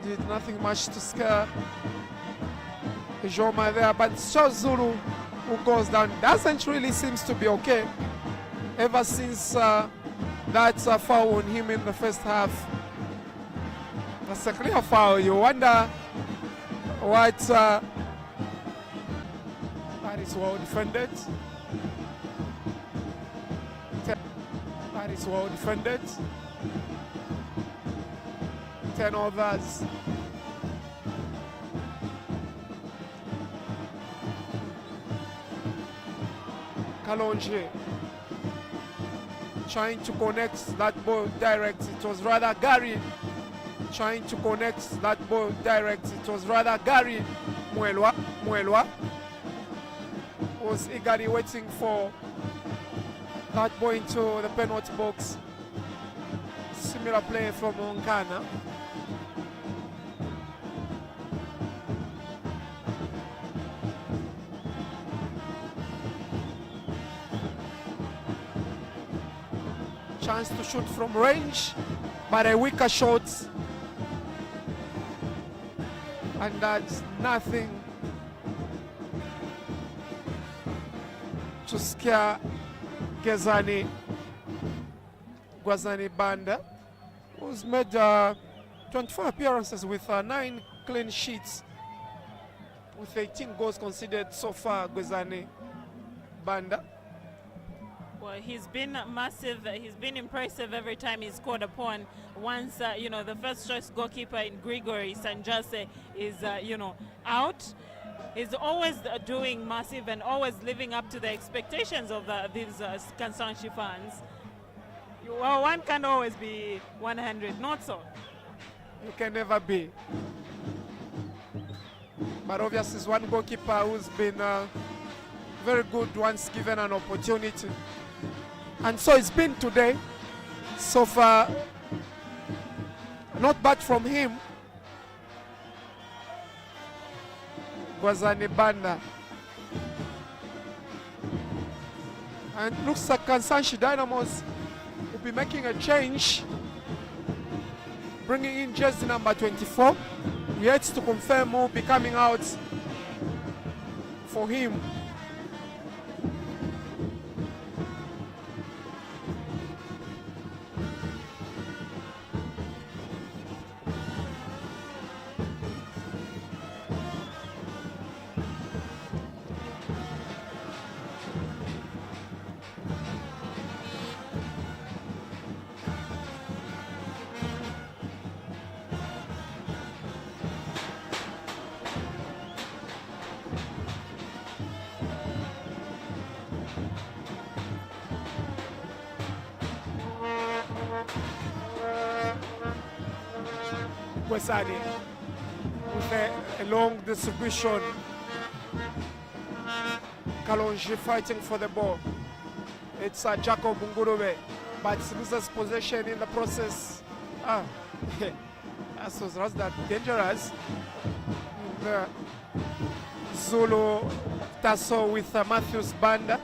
did nothing much to scare Joma there, but Short Zulu, who goes down, doesn't really seems to be okay ever since that foul on him in the first half. That's a clear foul. You wonder what that is well defended. That is well defended. 10 others. Kalonji trying to connect that ball direct. It was rather Gary trying to connect that ball direct. It was rather Gary. Mwelwa was eagerly waiting for that ball into the penalty box. Similar play from Nkana. Chance to shoot from range, but a weaker shot, and that's nothing to scare Gwazani Banda, who's made 24 appearances with 9 clean sheets, with 18 goals conceded so far. Gwazani Banda. Well, he's been massive. He's been impressive every time he's scored upon. Once, you know, the first choice goalkeeper in Gregory Sanjase is, you know, out. He's always doing massive and always living up to the expectations of these Kasanshi fans. Well, one can always be 100, not so. You can never be. But obviously, it's one goalkeeper who's been very good once given an opportunity. And so it's been today. So far, not bad from him. Gwazani Banda. And looks like Kasanshi Dynamos will be making a change, bringing in jersey number 24. Yet to confirm who will be coming out for him. Gwazani with a long distribution. Kalonji fighting for the ball. It's Jacob Ngurube, but loses possession in the process. That was that dangerous. The Zulu tussle with Matthews Banda.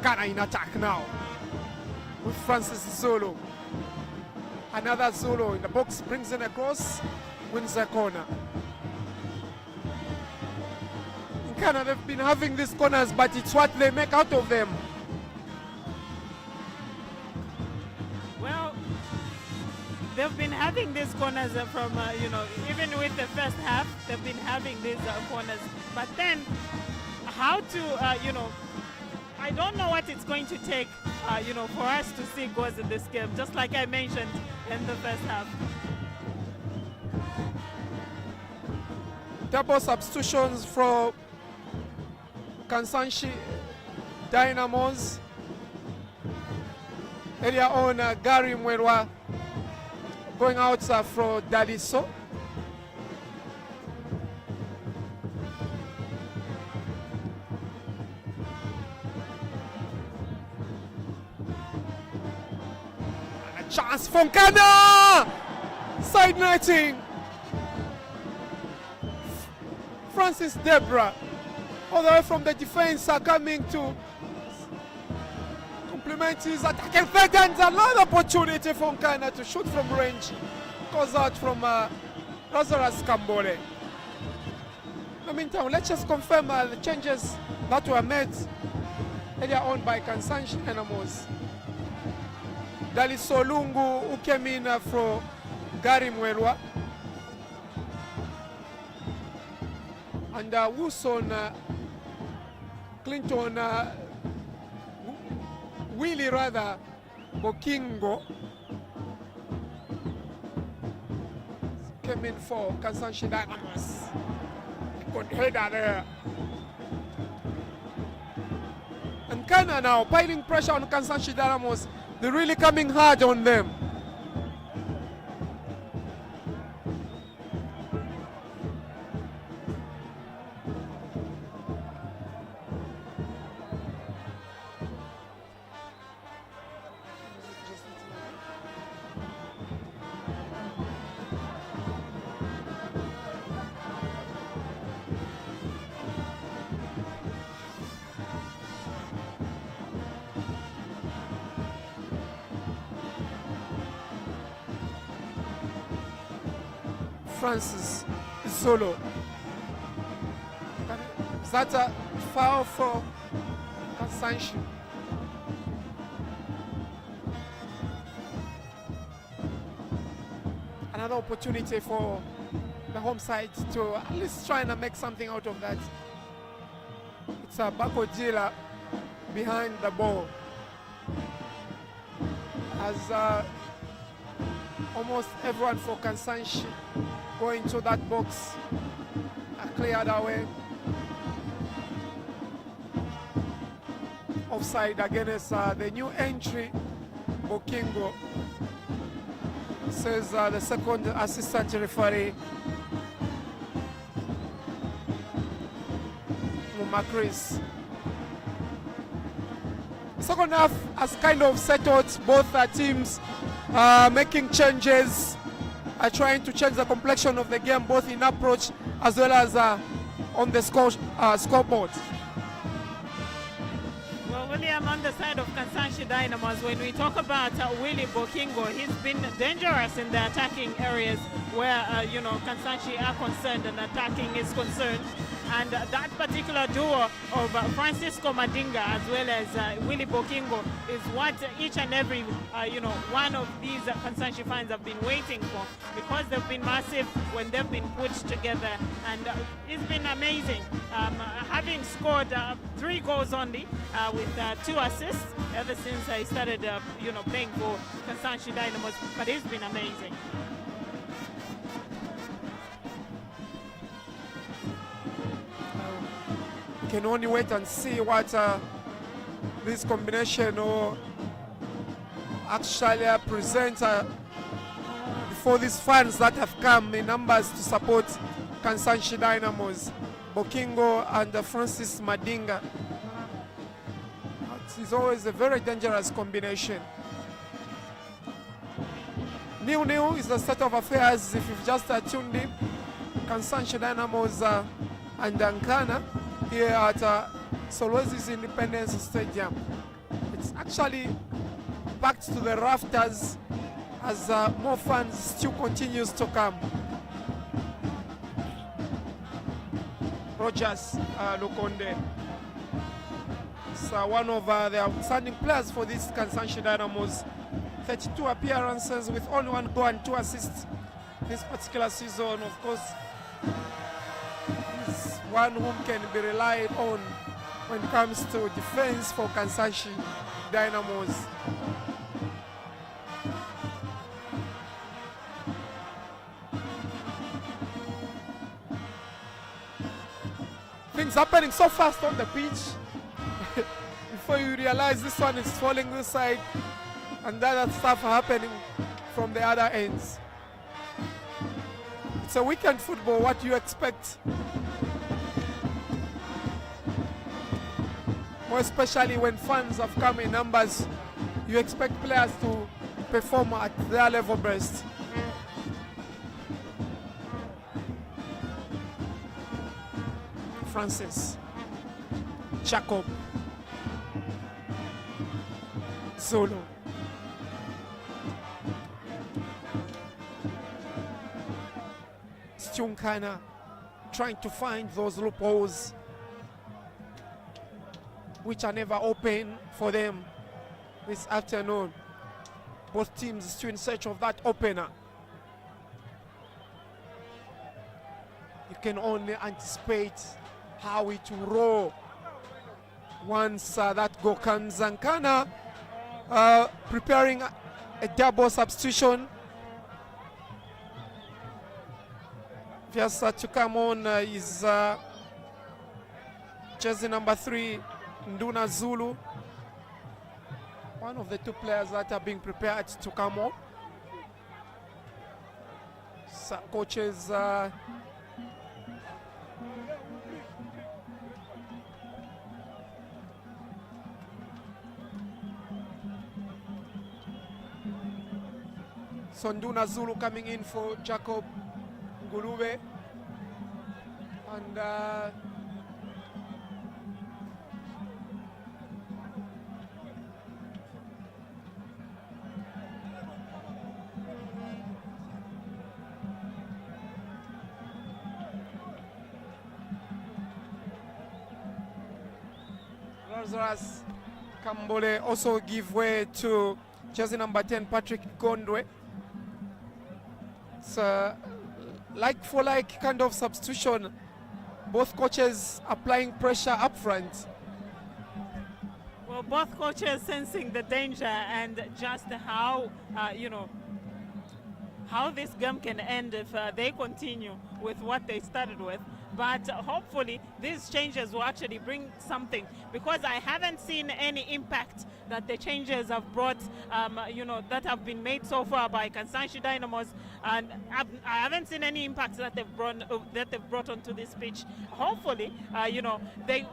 Nkana in attack now with Francis Zulu. Another Zulu in the box, brings in a cross, wins the corner. Nkana, they've been having these corners, but it's what they make out of them. Well, they've been having these corners from, you know, even with the first half, they've been having these corners. But then, how to, you know, I don't know what it's going to take, you know, for us to see goals in this game, just like I mentioned in the first half. Double substitutions for Kasanshi Dynamos. Earlier on, Gary Mwelwa going out for Daliso. Chance for Nkana! Side netting. Francis Debra all the way from the defense are coming to complement his attacking third, and another opportunity for Nkana to shoot from range. Goes out from Lazarus Kambole. In the meantime, let's just confirm the changes that were made earlier on by Kasanshi Vs. Daliso Lungu, who came in for Gary Mwelwa. And Wilson Clinton Willie rather Bokingo came in for Kasanshi Dynamos. Good header there. And Nkana now piling pressure on Kasanshi Dynamos. They're really coming hard on them. Francis Solo. Is that a foul for Kasanshi? Another opportunity for the home side to at least try and make something out of that. It's a Bako Jila behind the ball. As almost everyone for Kasanshi going to that box cleared away. Offside against the new entry, Bokingo, says the second assistant referee, Mumakris. Second half has kind of settled both teams, making changes, trying to change the complexion of the game, both in approach as well as on the scoreboard. Well, William, on the side of Kasanshi Dynamos, when we talk about Willie Bokingo, he's been dangerous in the attacking areas where, Kasanshi are concerned and attacking is concerned. And that particular duo of Francisco Madinga as well as Willie Bokingo is what each and every, one of these Kasanshi fans have been waiting for, because they've been massive when they've been put together. And it's been amazing, having scored 3 goals only with 2 assists ever since I started, playing for Kasanshi Dynamos. But it's been amazing. Can only wait and see what this combination will actually present before these fans that have come in numbers to support Kasanshi Dynamos, Bokingo and Francis Madinga. It is always a very dangerous combination. 0-0 is the state of affairs if you've just tuned in. Kasanshi Dynamos and Nkana here at Solwezi Independence Stadium. It's actually packed to the rafters as more fans still continues to come. Rogers Lukonde is one of the outstanding players for this Kasanshi Dynamos. 32 appearances with only 1 goal and 2 assists this particular season. Of course, he's one whom can be relied on when it comes to defense for Kasanshi Dynamos. Things happening so fast on the pitch. Before you realize this one is falling this side and the other stuff happening from the other ends. It's a weekend football, what do you expect? More especially when fans have come in numbers, you expect players to perform at their level best. Francis Jacob. Zulu. Nkana trying to find those loopholes which are never open for them this afternoon. Both teams still in search of that opener. You can only anticipate how it will roll once that goal comes. Nkana preparing a double substitution. Just to come on is jersey number 3, Nduna Zulu. One of the 2 players that are being prepared to come on. So coaches so Nduna Zulu coming in for Jacob Ngulube, and Lazarus Kambole also give way to jersey number 10, Patrick Gondwe. It's like for like kind of substitution. Both coaches applying pressure up front. Well, both coaches sensing the danger and just how, how this game can end if they continue with what they started with. But hopefully these changes will actually bring something, because I haven't seen any impact that the changes have brought, that have been made so far by Kasanshi Dynamos, and I haven't seen any impacts that they've brought onto this pitch. Hopefully,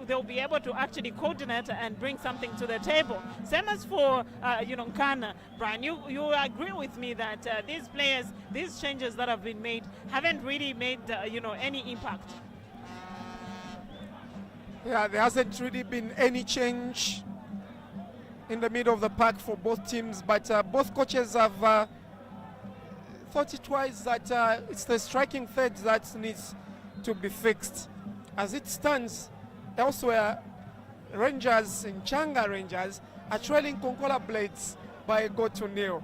they'll be able to actually coordinate and bring something to the table. Same as for Nkana. Brian, you agree with me that these players, these changes that have been made, haven't really made any impact. Yeah, there hasn't really been any change in the middle of the pack for both teams, but both coaches have thought it wise that it's the striking third that needs to be fixed. As it stands, elsewhere, Rangers and Changa Rangers are trailing Konkola Blades by a goal to nil.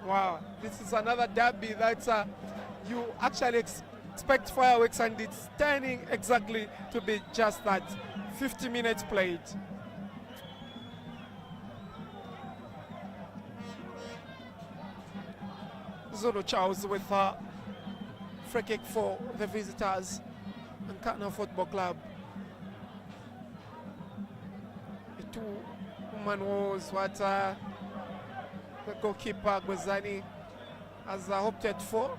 Wow, this is another derby that you actually expect fireworks, and it's turning exactly to be just that. 50 minutes played. Zulu Charles with free kick for the visitors, Nkana Football Club. The two-woman was what the goalkeeper Gwezani has opted for.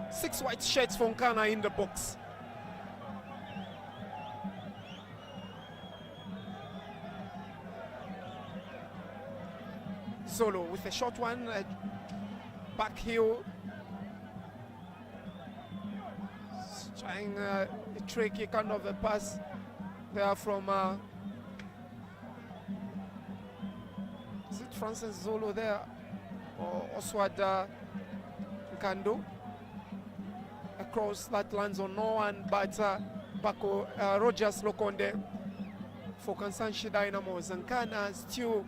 6 white shirts for Nkana in the box. Solo with a short one, back heel, trying a tricky kind of a pass there from is it Francis Zolo there or Oswald Nkando? Across that lands on no one but Bako Rogers Lokonde for Kasanshi Dynamos. And Nkana still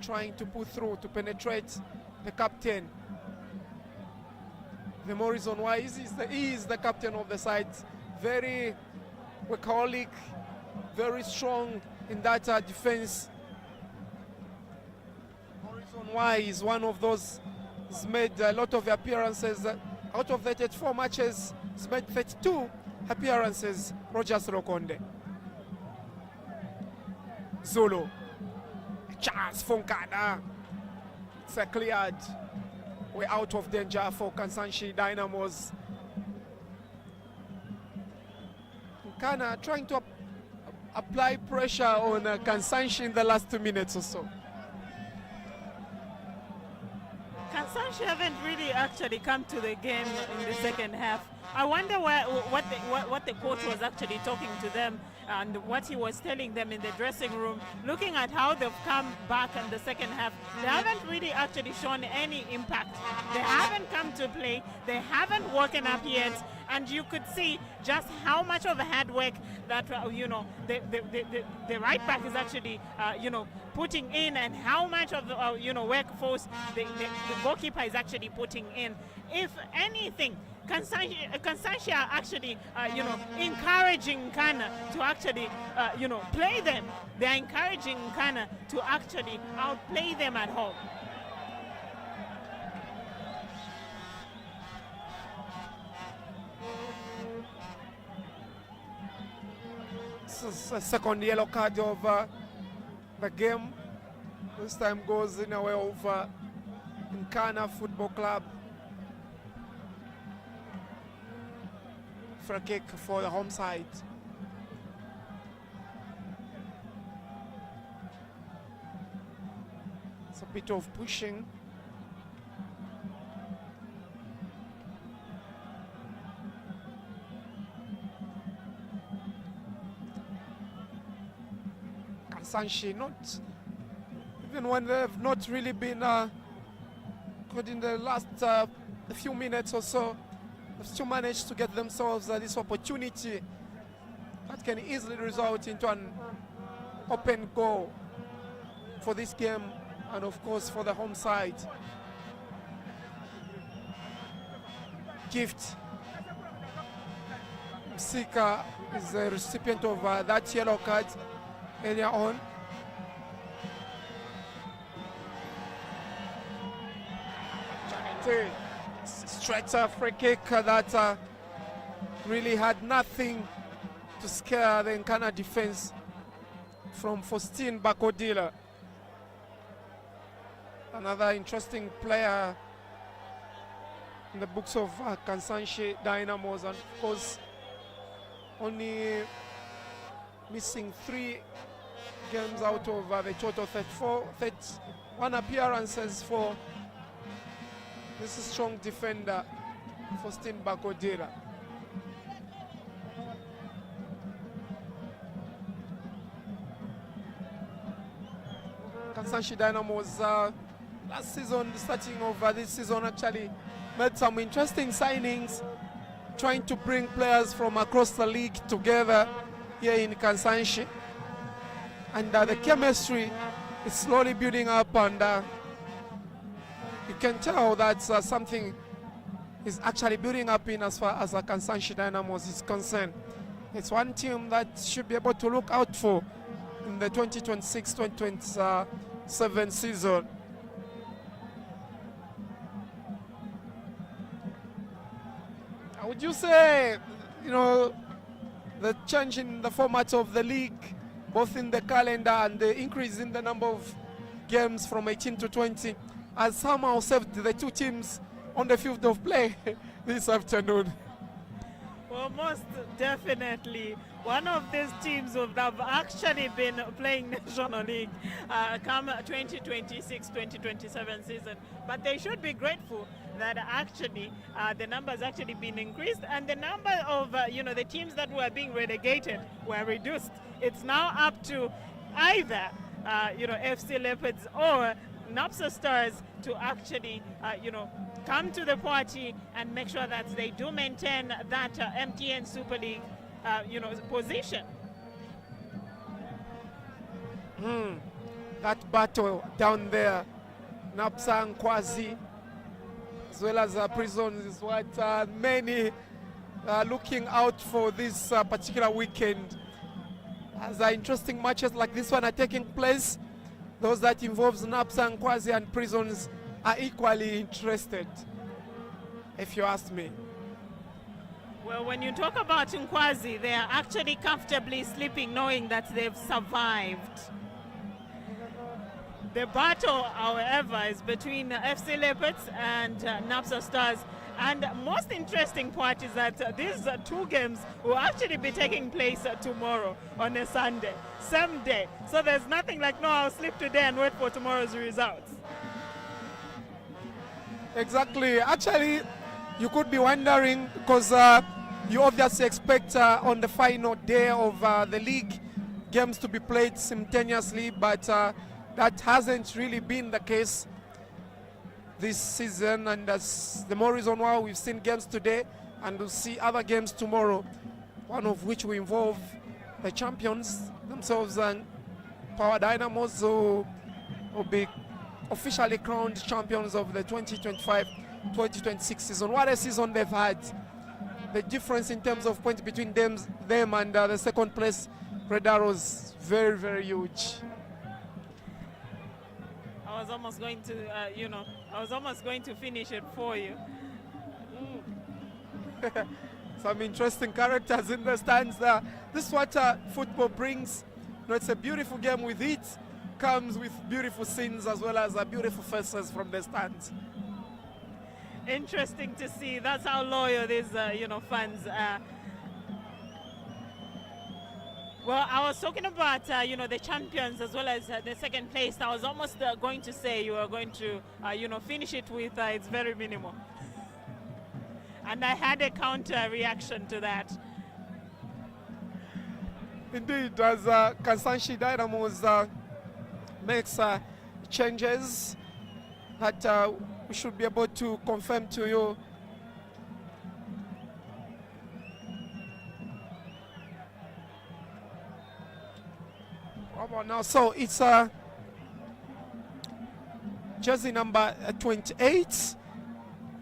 trying to pull through to penetrate the captain. The more reason why he is the captain of the side. Very workaholic, very strong in that defense. The reason why he's one of those, he's made a lot of appearances. Out of the 34 matches, he's made 32 appearances. Rogers Lokonde. Zulu. Chance for Nkana. It's a cleared. We're out of danger for Kasanshi Dynamos. Nkana trying to apply pressure on Kasanshi in the last 2 minutes or so. Kasanshi haven't really actually come to the game in the second half. I wonder what the coach was actually talking to them and what he was telling them in the dressing room. Looking at how they've come back in the second half, they haven't really actually shown any impact. They haven't come to play. They haven't woken up yet. And you could see just how much of a hard work that, the right back is actually, putting in, and how much of the, workforce the goalkeeper is actually putting in. If anything, Kasanshi are actually, encouraging Nkana to actually, play them. They are encouraging Nkana to actually outplay them at home. This is a second yellow card of the game. This time goes in a way of Nkana Football Club. Free kick for the home side. It's a bit of pushing. Kasanshi, not even when they've not really been good in the last few minutes or so, they've still managed to get themselves this opportunity that can easily result into an open goal for this game and of course for the home side. Gift Msika is the recipient of that yellow card earlier on. Straight free kick that really had nothing to scare the Nkana defense from Faustin Bakodila. Another interesting player in the books of Kasanshi Dynamos, and of course only missing 3 games out of the total 31 appearances for this strong defender, Faustin Bakodira. Kasanshi Dynamos last season, the starting of this season, actually made some interesting signings, trying to bring players from across the league together here in Kasanshi. And the chemistry is slowly building up, and you can tell that something is actually building up in as far as Kasanshi Dynamos is concerned. It's one team that should be able to look out for in the 2026-2027 season. Would you say, the change in the format of the league, both in the calendar and the increase in the number of games from 18 to 20, has somehow saved the two teams on the field of play this afternoon? Well, most definitely. One of these teams would have actually been playing National League come 2026-2027 season. But they should be grateful that actually the numbers actually been increased, and the number of the teams that were being relegated were reduced. It's now up to either FC Leopards or NAPSA Stars to actually come to the party and make sure that they do maintain that MTN Super League position. That battle down there, NAPSA and Kwazi, as well as Prisons, is what many are looking out for this particular weekend. As interesting matches like this one are taking place, those that involves NAPSA and Kwazi and Prisons are equally interested, if you ask me. Well, when you talk about Nkwazi, they are actually comfortably sleeping knowing that they've survived. The battle, however, is between FC Leopards and NAPSA Stars. And most interesting part is that these 2 games will actually be taking place tomorrow on a Sunday, same day. So there's nothing like, no, I'll sleep today and wait for tomorrow's results. Exactly. Actually, you could be wondering because you obviously expect on the final day of the league games to be played simultaneously, but that hasn't really been the case this season, and that's the more reason why we've seen games today and we'll see other games tomorrow, one of which will involve the champions themselves and Power Dynamos, who will be officially crowned champions of the 2025-2026 season. What a season they've had. The difference in terms of points between them and the second place Red Arrows, very, very huge. I was almost going to, I was almost going to finish it for you. Some interesting characters in the stands there. This is what football brings. You know, it's a beautiful game. With it comes with beautiful scenes as well as beautiful faces from the stands. Interesting to see. That's how loyal these, fans are. Well, I was talking about, the champions as well as the second place. I was almost going to say you were going to, finish it with it's very minimal. And I had a counter reaction to that. Indeed, as Kasanshi Dynamos makes changes that we should be able to confirm to you. How about now? So it's jersey number 28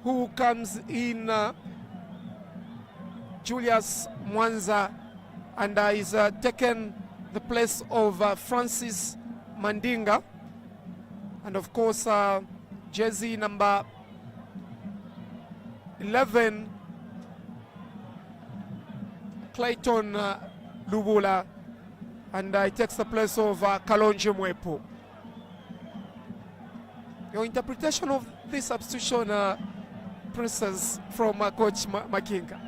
who comes in, Julius Mwanza, and is taken the place of Francis Mandinga, and of course jersey number 11 Clayton Lubula, and it takes the place of Kalonji Mwepo. Your interpretation of this substitution, Princess, from Coach Makinga?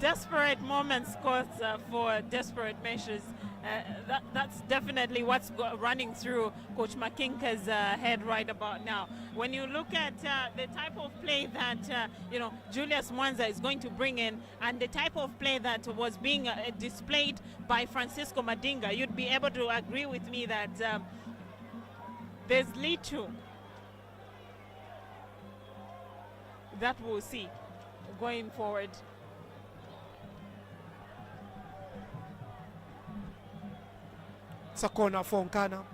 Desperate moments calls for desperate measures. That's definitely what's running through Coach Makinka's head right about now. When you look at the type of play that Julius Mwanza is going to bring in, and the type of play that was being displayed by Francisco Mandinga, you'd be able to agree with me that there's little that we'll see going forward. It's a corner for Nkana.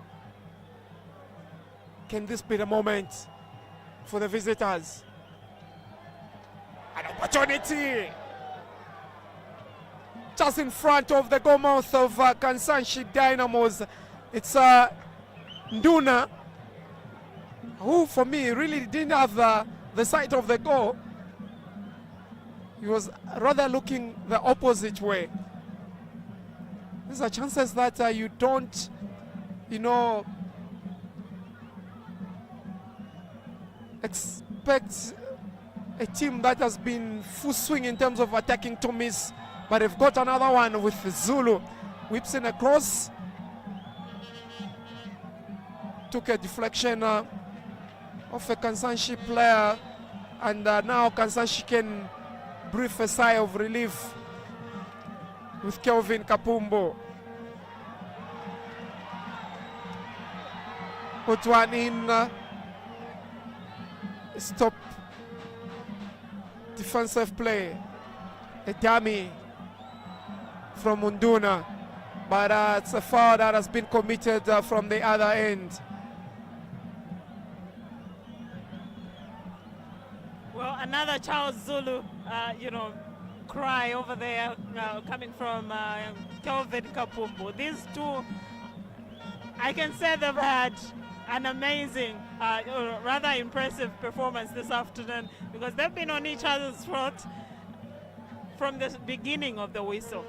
Can this be the moment for the visitors? An opportunity just in front of the goal mouth of Kasanshi Dynamos. It's Nduna, who for me really didn't have the sight of the goal. He was rather looking the opposite way. These are chances that you don't, expect a team that has been full swing in terms of attacking to miss. But they've got another one with Zulu. Whips in across. Took a deflection of a Kasanshi player. And now Kasanshi can breathe a sigh of relief with Kelvin Kapumbo. Put one in. Stop defensive play. A dummy from Unduna. But it's a foul that has been committed from the other end. Well, another Charles Zulu, cry over there coming from Kelvin Kapumbo. These two, I can say they've had an amazing, rather impressive performance this afternoon, because they've been on each other's throat from the beginning of the whistle.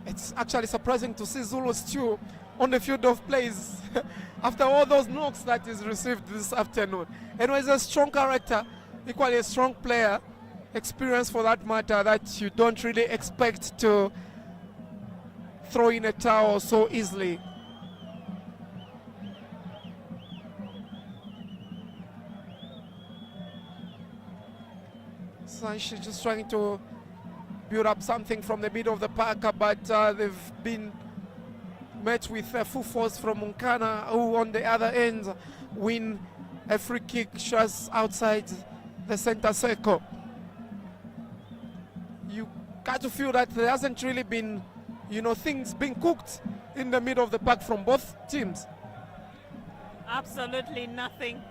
It's actually surprising to see Zulu still on the field of plays after all those knocks that he's received this afternoon. And he's a strong character, equally a strong player, experience for that matter, that you don't really expect to throw in a towel so easily. Kasanshi just trying to build up something from the middle of the park, but they've been met with full force from Nkana, who on the other end win a free kick just outside the center circle. You got to feel that there hasn't really been, things being cooked in the middle of the park from both teams. Absolutely nothing.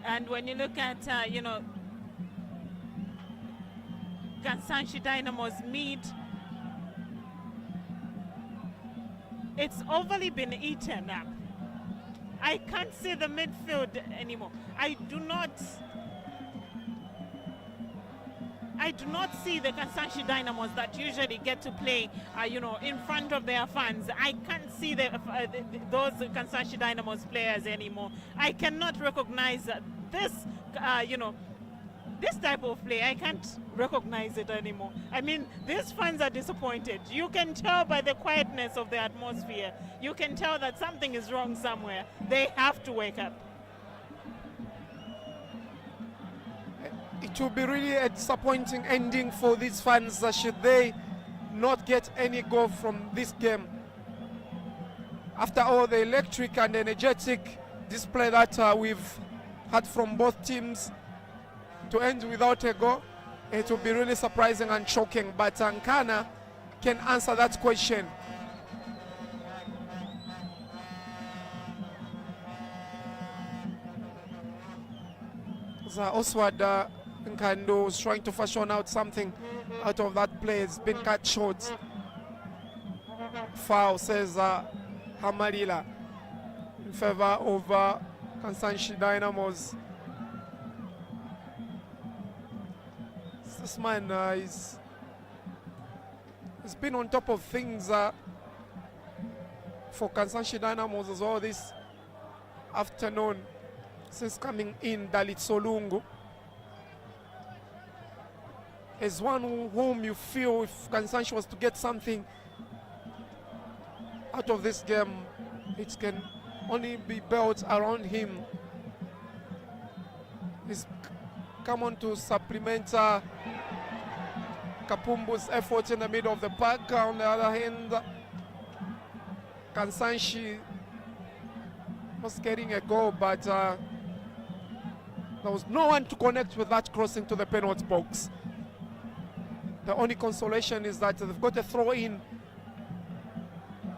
And when you look at, Kasanshi Dynamo's mid, it's overly been eaten up. I can't see the midfield anymore. I do not see the Kasanshi Dynamos that usually get to play, in front of their fans. I can't see those Kasanshi Dynamos players anymore. I cannot recognize this, this type of play. I can't recognize it anymore. I mean, these fans are disappointed. You can tell by the quietness of the atmosphere. You can tell that something is wrong somewhere. They have to wake up. It will be really a disappointing ending for these fans should they not get any goal from this game. After all the electric and energetic display that we've had from both teams, to end without a goal, it will be really surprising and shocking. But Nkana can answer that question. Oswald Nkando was trying to fashion out something out of that play. It's been cut short. Foul, says Hamalila, in favor of Kasanshi Dynamos. This man he's been on top of things for Kasanshi Dynamos as well this afternoon since coming in. Dalit Solungu is one whom you feel if Kasanshi was to get something out of this game, it can only be built around him. He's come on to supplement Kapumbu's effort in the middle of the park. On the other hand, Kasanshi was getting a goal, but there was no one to connect with that crossing to the penalty box. The only consolation is that they've got a throw in,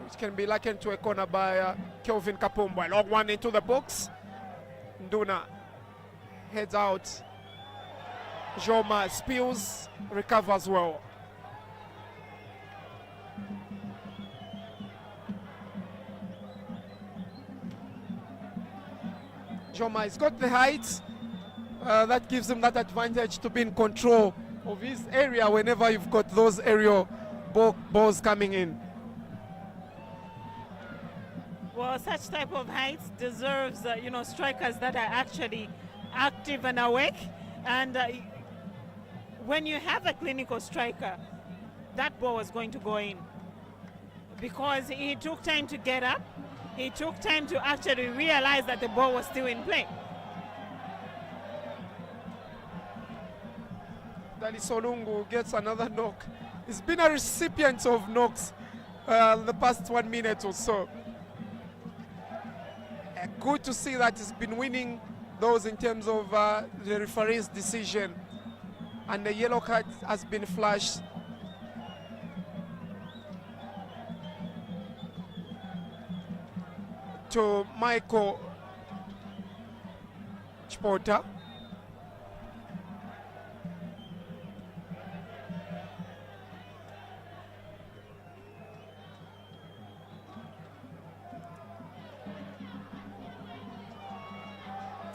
which can be likened to a corner by Kelvin Kapumbu. A long one into the box. Nduna heads out. Joma spills, recovers well. Joma has got the height. That gives him that advantage to be in control of his area whenever you've got those aerial balls coming in. Well, such type of heights deserves, strikers that are actually active and awake. And when you have a clinical striker, that ball was going to go in because he took time to get up. He took time to actually realize that the ball was still in play. Dali Solungu gets another knock. He's been a recipient of knocks the past 1 minute or so. Good to see that he's been winning those in terms of the referee's decision. And the yellow card has been flashed. To Michael Chipota.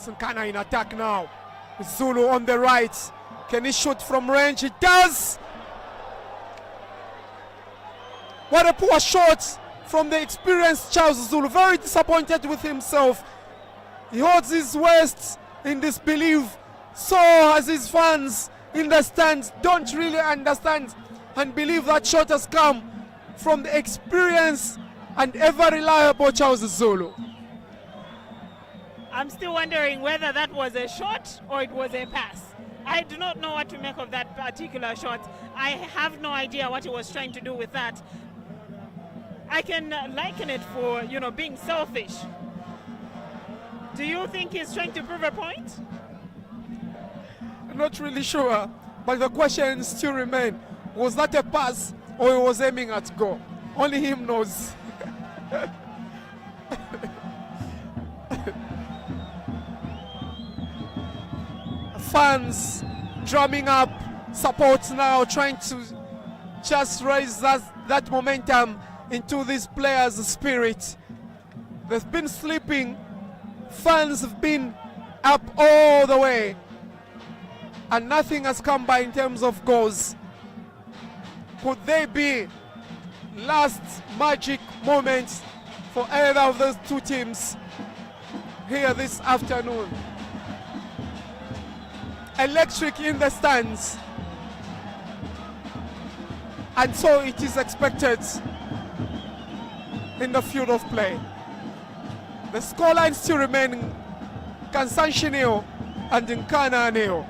Nkana in attack now. Zulu on the right. Can he shoot from range? He does! What a poor shot from the experienced Charles Zulu. Very disappointed with himself. He holds his waist in disbelief. So as his fans in the stands don't really understand and believe that shot has come from the experienced and ever reliable Charles Zulu. I'm still wondering whether that was a shot or it was a pass. I do not know what to make of that particular shot. I have no idea what he was trying to do with that. I can liken it for, being selfish. Do you think he's trying to prove a point? I'm not really sure, but the question still remains, was that a pass or he was aiming at goal? Only him knows. Fans drumming up support now, trying to just raise that momentum into these players' spirit. They've been sleeping, fans have been up all the way, and nothing has come by in terms of goals. Could they be last magic moments for either of those two teams here this afternoon? Electric in the stands, and so it is expected in the field of play. The scoreline still remain Kasanshi nil and Nkana nil.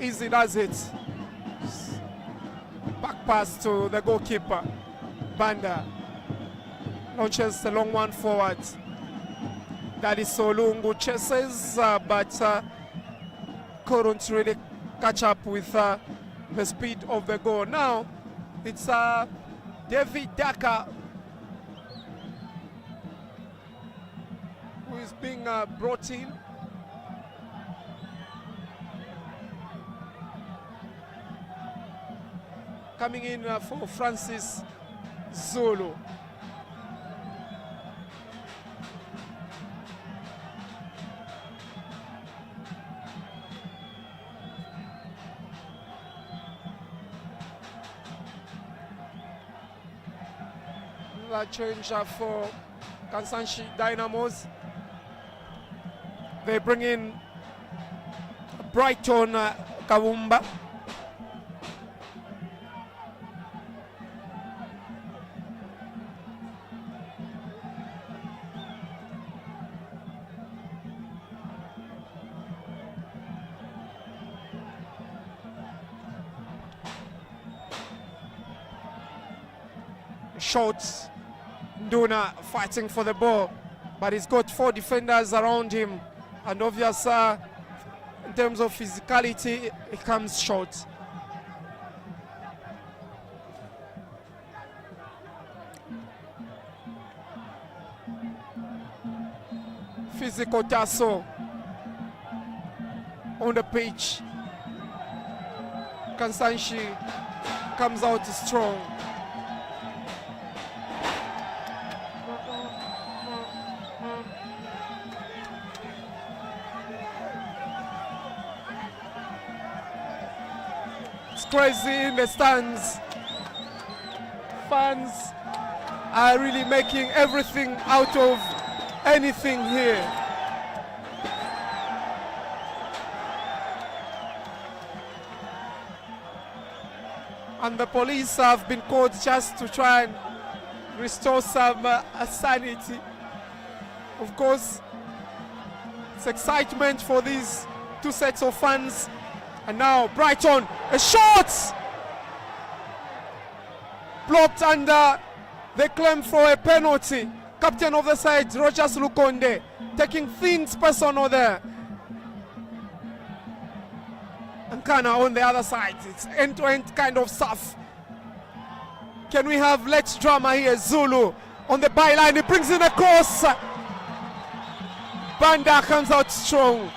Easy does it. Back pass to the goalkeeper. Banda launches the long one forward. That is Solungu chases, but couldn't really catch up with the speed of the goal. Now it's David Daka who is being brought in. Coming in for Francis Zulu. Another change for Kasanshi Dynamos. They bring in Brighton Kawumba. Shots, Nduna fighting for the ball, but he's got 4 defenders around him, and obviously in terms of physicality he comes short. Physical tussle on the pitch. Kasanshi comes out strong. It's crazy in the stands. Fans are really making everything out of anything here. And the police have been called just to try and restore some sanity. Of course, it's excitement for these two sets of fans. And now Brighton, a shot! Blocked under the claim for a penalty. Captain of the side, Rogers Lukonde, taking things personal there. Nkana on the other side. It's end-to-end kind of stuff. Can we have let's drama here? Zulu on the byline, he brings in a cross. Banda comes out strong.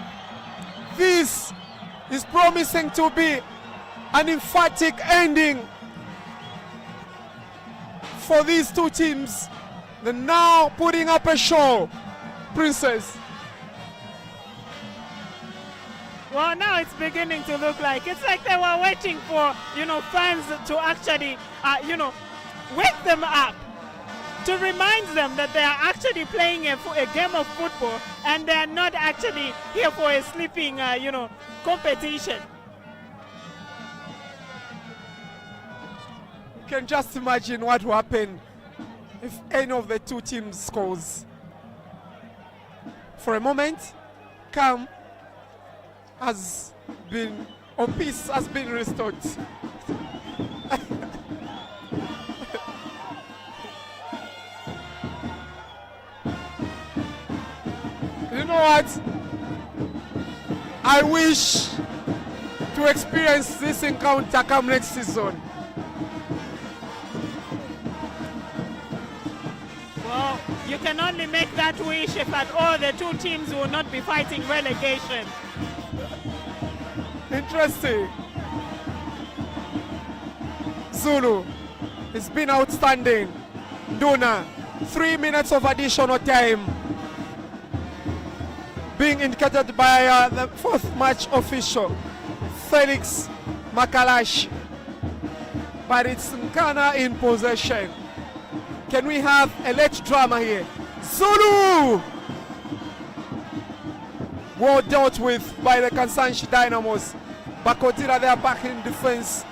This is promising to be an emphatic ending for these two teams. They're now putting up a show, Princess. Well, now it's beginning to look like it's like they were waiting for, fans to actually, wake them up to remind them that they are actually playing a game of football and they are not actually here for a sleeping, competition. You can just imagine what will happen if any of the two teams scores. For a moment, calm has been, or peace has been restored. You know what? I wish to experience this encounter come next season. Well, you can only make that wish if at all the two teams will not be fighting relegation. Interesting. Zulu, it's been outstanding. Nduna, 3 minutes of additional time being indicated by the fourth match official, Felix Makalash. But it's Nkana in possession. Can we have a late drama here? Zulu! Well dealt with by the Kasanshi Dynamos. Bakotira, they are back in defense.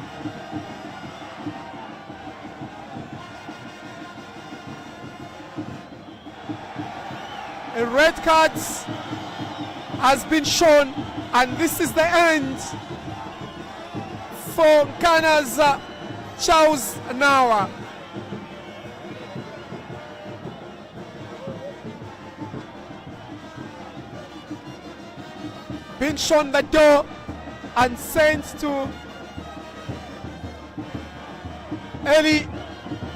A red card has been shown, and this is the end for Nkana's Charles Nawa. Being shown the door and sent to early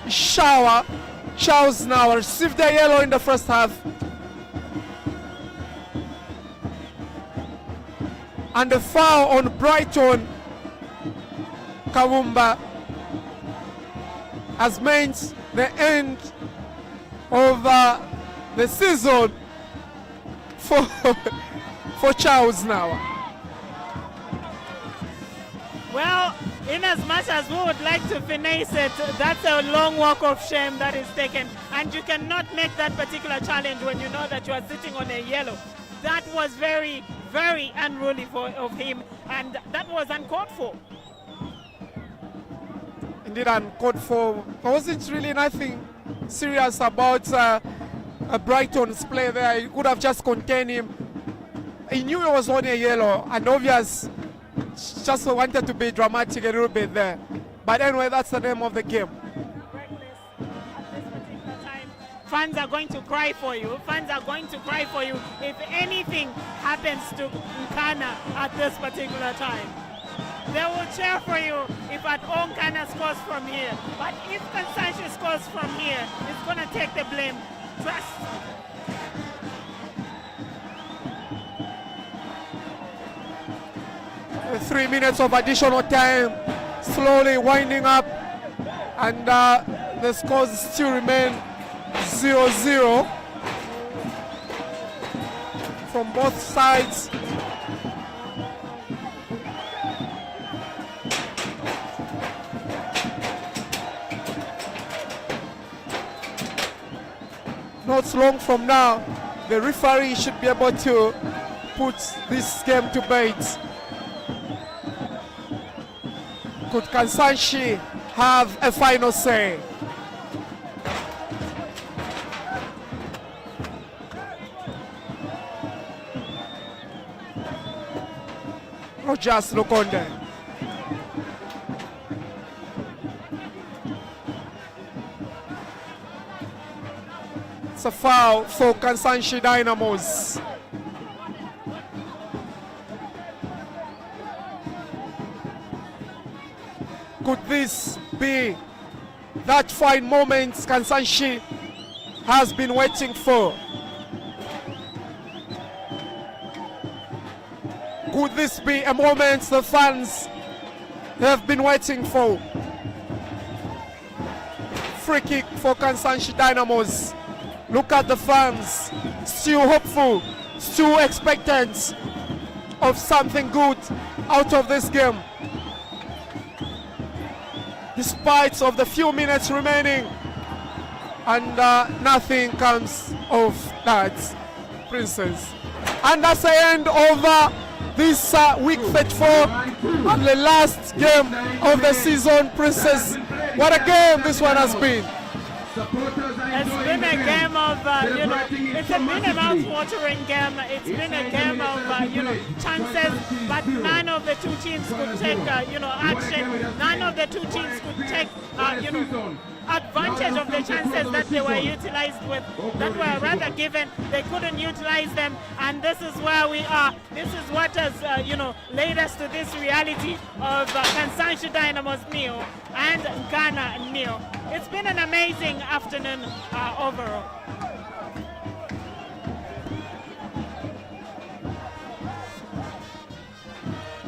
shower. Charles Nawa received a yellow in the first half. And the foul on Brighton Kawumba has meant the end of the season for Charles Nawa. Well, in as much as we would like to finesse it, that's a long walk of shame that is taken, and you cannot make that particular challenge when you know that you are sitting on a yellow. That was very, very unruly of him, and that was uncalled for. Indeed uncalled for. There wasn't really nothing serious about Brighton's play there. He could have just contained him. He knew he was on a yellow, and obvious just wanted to be dramatic a little bit there. But anyway, that's the name of the game. Fans are going to cry for you. Fans are going to cry for you if anything happens to Nkana at this particular time. They will cheer for you if at all Nkana scores from here. But if Kasanshi scores from here, it's going to take the blame. Trust. 3 minutes of additional time, slowly winding up, and the scores still remain 0-0 from both sides. Not long from now, the referee should be able to put this game to bed. Could Kasanshi have a final say? Rogers Lukonde. It's a foul for Kasanshi Dynamos. Could this be that fine moment Kasanshi has been waiting for? Could this be a moment the fans have been waiting for? Free kick for Kasanshi Dynamos. Look at the fans, still hopeful, still expectant of something good out of this game. Despite of the few minutes remaining, and nothing comes of that, Princess. And that's the end of this week 34 and the last game of the season, Princess. What a game this one has been. It's been a game of, it's been a mouth-watering game. It's been a game of, chances, but none of the two teams could take, action. None of the two teams could take, advantage of the chances that they were utilized with, that were rather given. They couldn't utilize them, and this is where we are. This is what has, led us to this reality of Kasanshi Dynamo's nil and Nkana nil. It's been an amazing afternoon overall.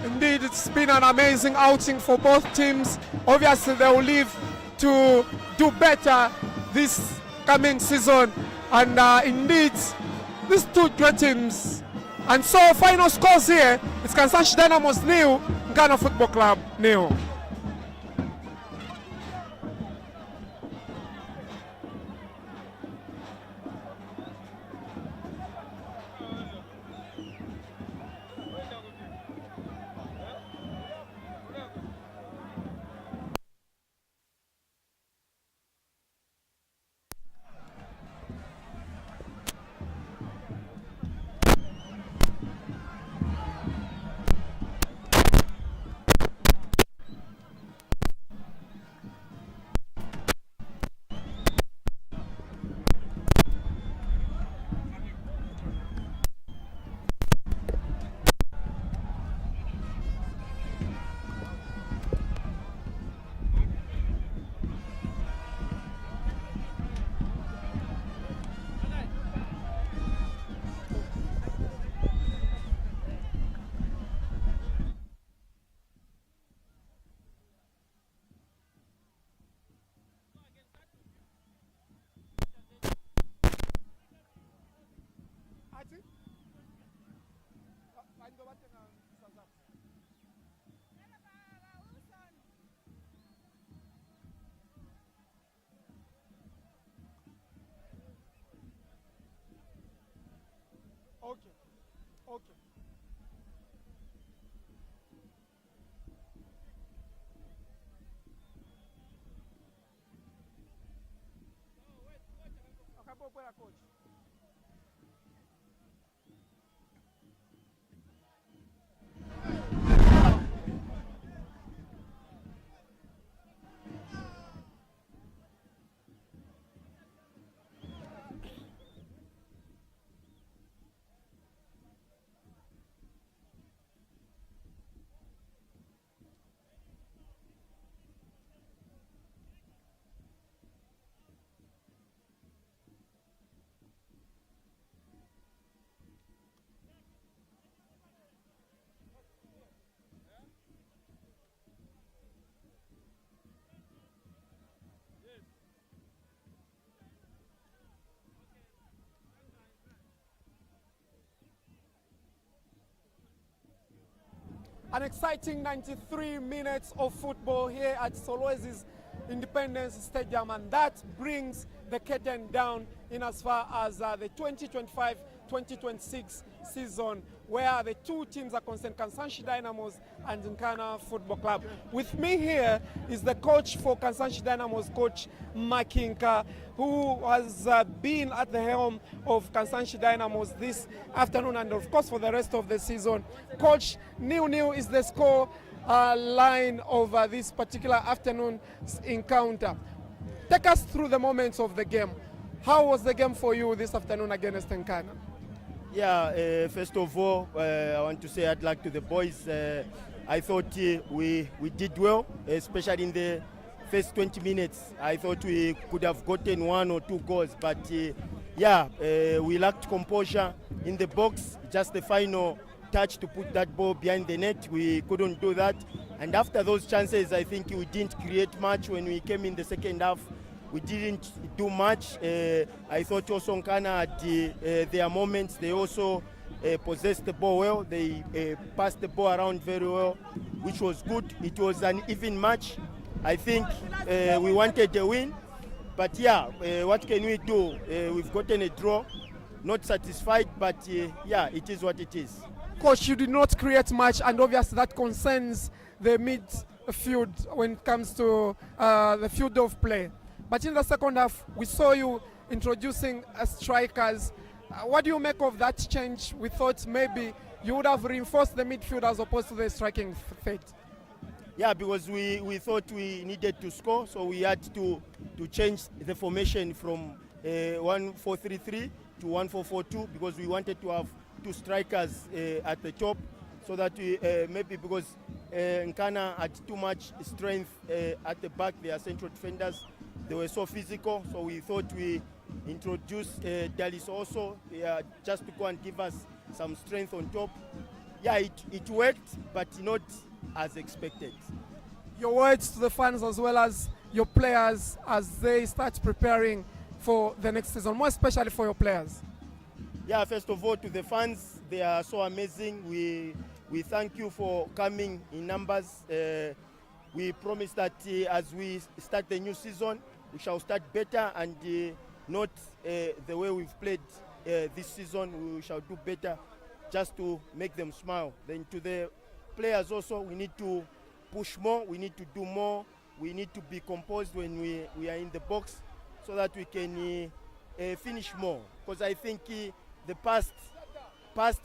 Indeed, it's been an amazing outing for both teams. Obviously, they will live to do better this coming season, and indeed, these two great teams. And so, final scores here: it's Kasanshi Dynamo's nil, Nkana Football Club nil. Okay. Coach. An exciting 93 minutes of football here at Solwezi Independence Stadium, and that brings the curtain down in as far as the 2025-2026 season, where the two teams are concerned, Kasanshi Dynamos and Nkana Football Club. With me here is the coach for Kasanshi Dynamos, Coach Makinka, who has been at the helm of Kasanshi Dynamos this afternoon and of course for the rest of the season. Coach, 0-0 is the score line of this particular afternoon's encounter. Take us through the moments of the game. How was the game for you this afternoon against Nkana? Yeah, first of all, I want to say I'd like to the boys. I thought we did well, especially in the first 20 minutes. I thought we could have gotten 1 or 2 goals, but we lacked composure in the box. Just the final touch to put that ball behind the net, we couldn't do that. And after those chances, I think we didn't create much. When we came in the second half, we didn't do much. I thought also Nkana had their moments. They also possessed the ball well. They passed the ball around very well, which was good. It was an even match. I think we wanted a win, But yeah, what can we do? We've gotten a draw, not satisfied, but yeah, it is what it is. Coach, you did not create much, and obviously that concerns the midfield when it comes to the field of play. But in the second half, we saw you introducing strikers. What do you make of that change? We thought maybe you would have reinforced the midfield as opposed to the striking threat. Yeah, because we thought we needed to score, so we had to change the formation from 1-4-3-3 to 1-4-4-2 because we wanted to have two strikers at the top, so that we maybe because Nkana had too much strength at the back, their central defenders, they were so physical, so we thought we introduce Dallas also just to go and give us some strength on top. Yeah, it worked, but not as expected. Your words to the fans as well as your players as they start preparing for the next season, more especially for your players. Yeah, first of all, to the fans, they are so amazing. We thank you for coming in numbers. We promise that as we start the new season, we shall start better and not the way we've played this season. We shall do better just to make them smile. Then to the players also, we need to push more, we need to do more, we need to be composed when we are in the box so that we can finish more. Because I think the past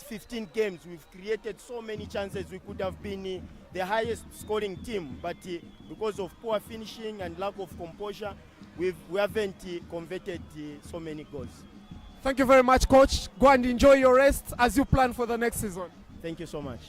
15 games, we've created so many chances. We could have been the highest scoring team, but because of poor finishing and lack of composure, we haven't converted so many goals. Thank you very much, Coach. Go and enjoy your rest as you plan for the next season. Thank you so much.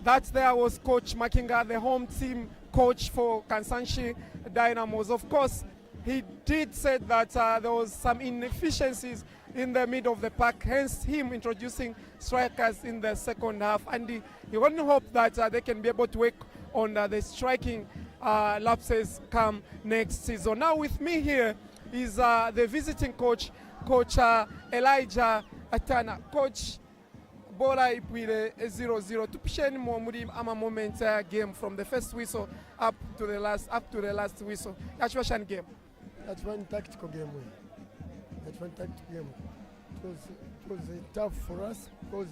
That there was Coach Makinga, the home team coach for Kasanshi Dynamos. Of course, he did say that there was some inefficiencies in the middle of the pack, hence him introducing strikers in the second half. And he only hope that they can be able to work on the striking lapses come next season. Now with me here is the visiting coach, Coach Elijah Atana. Coach, bola ipwile 0-0. Tupisheni muri ama moment game from the first whistle up to the last whistle. Actuation game. That's one tactical game. That's one tactical game. It was tough for us because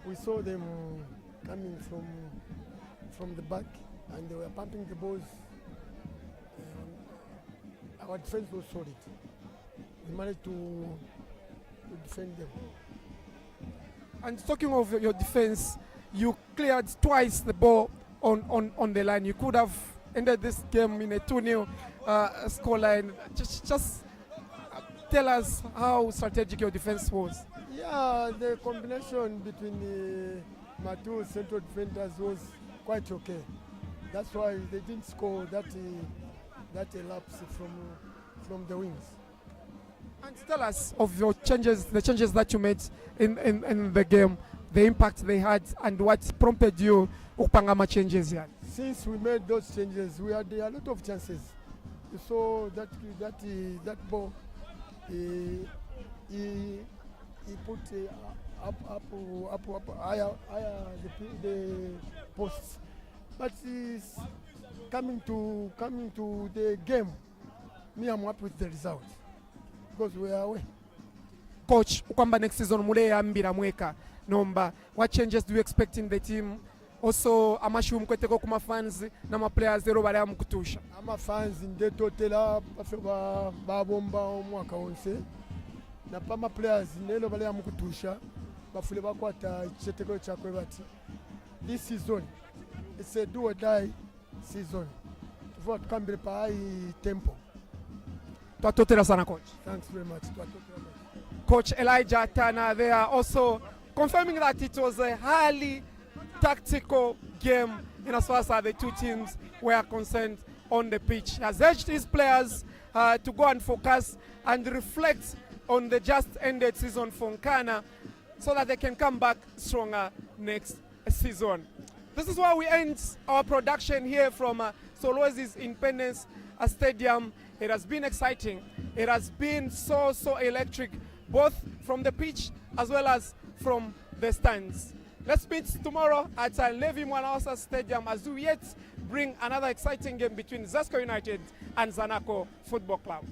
we saw them coming from the back and they were pumping the balls. Our defense was solid. We managed to defend them. And talking of your defense, you cleared twice the ball on the line. You could have ended this game in a 2-0 scoreline. Just tell us how strategic your defense was. Yeah, the combination between my two central defenders was quite okay. That's why they didn't score that elapse from the wings. And tell us of your changes, the changes that you made in the game, the impact they had, and what prompted you upangama changes here. Since we made those changes, we had a lot of chances. You saw that ball, he put up higher the posts. But coming to the game, me I'm happy with the result because we are away. Coach, kwamba next season mule ambira mweka nomba, what changes do you expect in the team? Also amashu mkweteko kuma fans na ma players zero bali amukutusha. Ama fans ndetotela bafe babomba omwaka wonse na pama players nelo bali amukutusha bafule bakwata cheteko chakwe bati. This season it's a do or die season. Tuvo tukambire pa high tempo. Twatotera sana coach. Thanks very much. Coach Elijah Tana there also confirming that it was a highly tactical game in as far as the two teams were concerned on the pitch. He has urged his players to go and focus and reflect on the just ended season for Nkana so that they can come back stronger next season. This is where we end our production here from Solwezi Independence Stadium. It has been exciting. It has been so electric, both from the pitch as well as from the stands. Let's meet tomorrow at Levi Mwanawasa Stadium as we yet bring another exciting game between Zasco United and Zanaco Football Club.